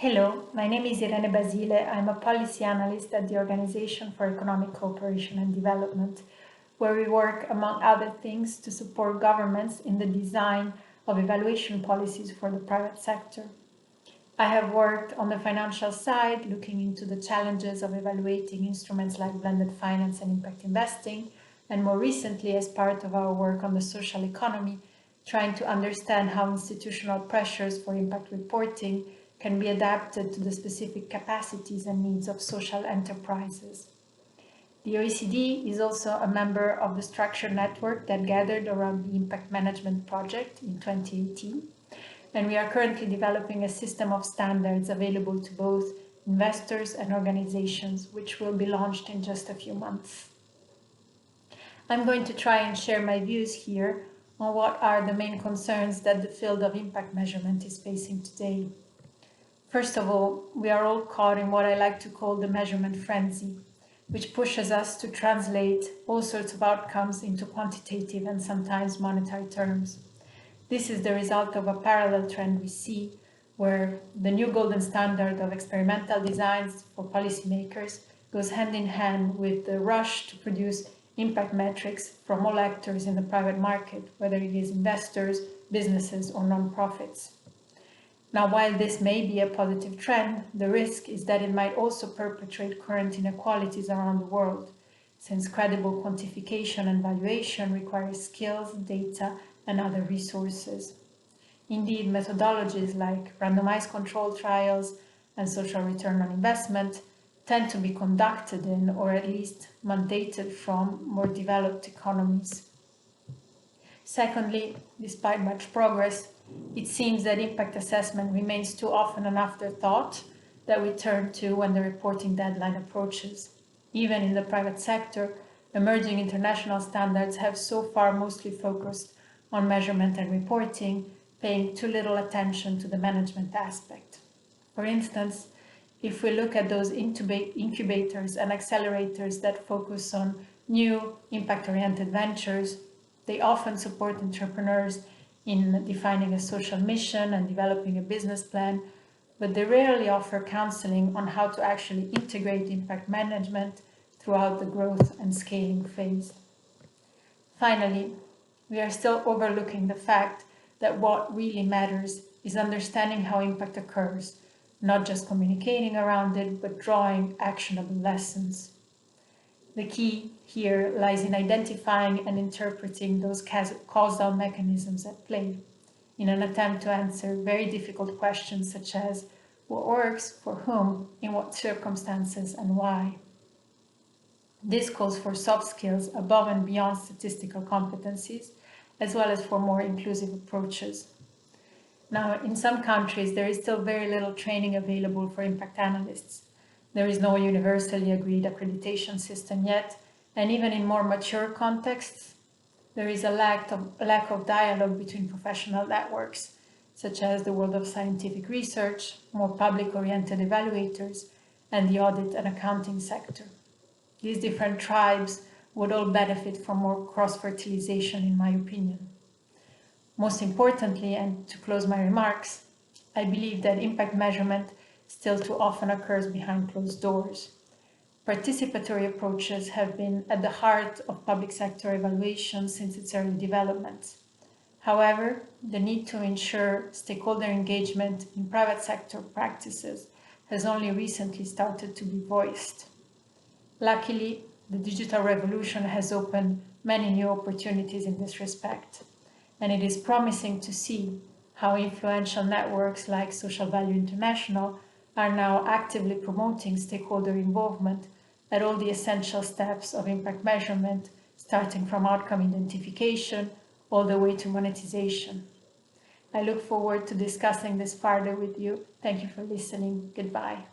Hello, my name is Irene Basile. I'm a policy analyst at the Organization for Economic Cooperation and Development, where we work, among other things, to support governments in the design of evaluation policies for the private sector. I have worked on the financial side, looking into the challenges of evaluating instruments like blended finance and impact investing, and more recently, as part of our work on the social economy, trying to understand how institutional pressures for impact reporting can be adapted to the specific capacities and needs of social enterprises. The OECD is also a member of the structured network that gathered around the Impact Management Project in 2018, and we are currently developing a system of standards available to both investors and organizations, which will be launched in just a few months. I'm going to try and share my views here on what are the main concerns that the field of impact measurement is facing today. First of all, we are all caught in what I like to call the measurement frenzy, which pushes us to translate all sorts of outcomes into quantitative and sometimes monetary terms. This is the result of a parallel trend we see, where the new golden standard of experimental designs for policymakers goes hand in hand with the rush to produce impact metrics from all actors in the private market, whether it is investors, businesses, or non-profits. Now, while this may be a positive trend, the risk is that it might also perpetuate current inequalities around the world, since credible quantification and valuation requires skills, data, and other resources. Indeed, methodologies like randomized control trials and social return on investment tend to be conducted in, or at least mandated from, more developed economies. Secondly, despite much progress, it seems that impact assessment remains too often an afterthought that we turn to when the reporting deadline approaches. Even in the private sector, emerging international standards have so far mostly focused on measurement and reporting, paying too little attention to the management aspect. For instance, if we look at those incubators and accelerators that focus on new impact-oriented ventures, they often support entrepreneurs in defining a social mission and developing a business plan, but they rarely offer counseling on how to actually integrate impact management throughout the growth and scaling phase. Finally, we are still overlooking the fact that what really matters is understanding how impact occurs, not just communicating around it, but drawing actionable lessons. The key here lies in identifying and interpreting those causal mechanisms at play, in an attempt to answer very difficult questions such as what works, for whom, in what circumstances, and why. This calls for soft skills above and beyond statistical competencies, as well as for more inclusive approaches. Now, in some countries, there is still very little training available for impact analysts. There is no universally agreed accreditation system yet, and even in more mature contexts, there is a lack of dialogue between professional networks, such as the world of scientific research, more public-oriented evaluators, and the audit and accounting sector. These different tribes would all benefit from more cross-fertilization, in my opinion. Most importantly, and to close my remarks, I believe that impact measurement still too often occurs behind closed doors. Participatory approaches have been at the heart of public sector evaluation since its early developments. However, the need to ensure stakeholder engagement in private sector practices has only recently started to be voiced. Luckily, the digital revolution has opened many new opportunities in this respect, and it is promising to see how influential networks like Social Value International are now actively promoting stakeholder involvement at all the essential steps of impact measurement, starting from outcome identification all the way to monetization. I look forward to discussing this further with you. Thank you for listening. Goodbye.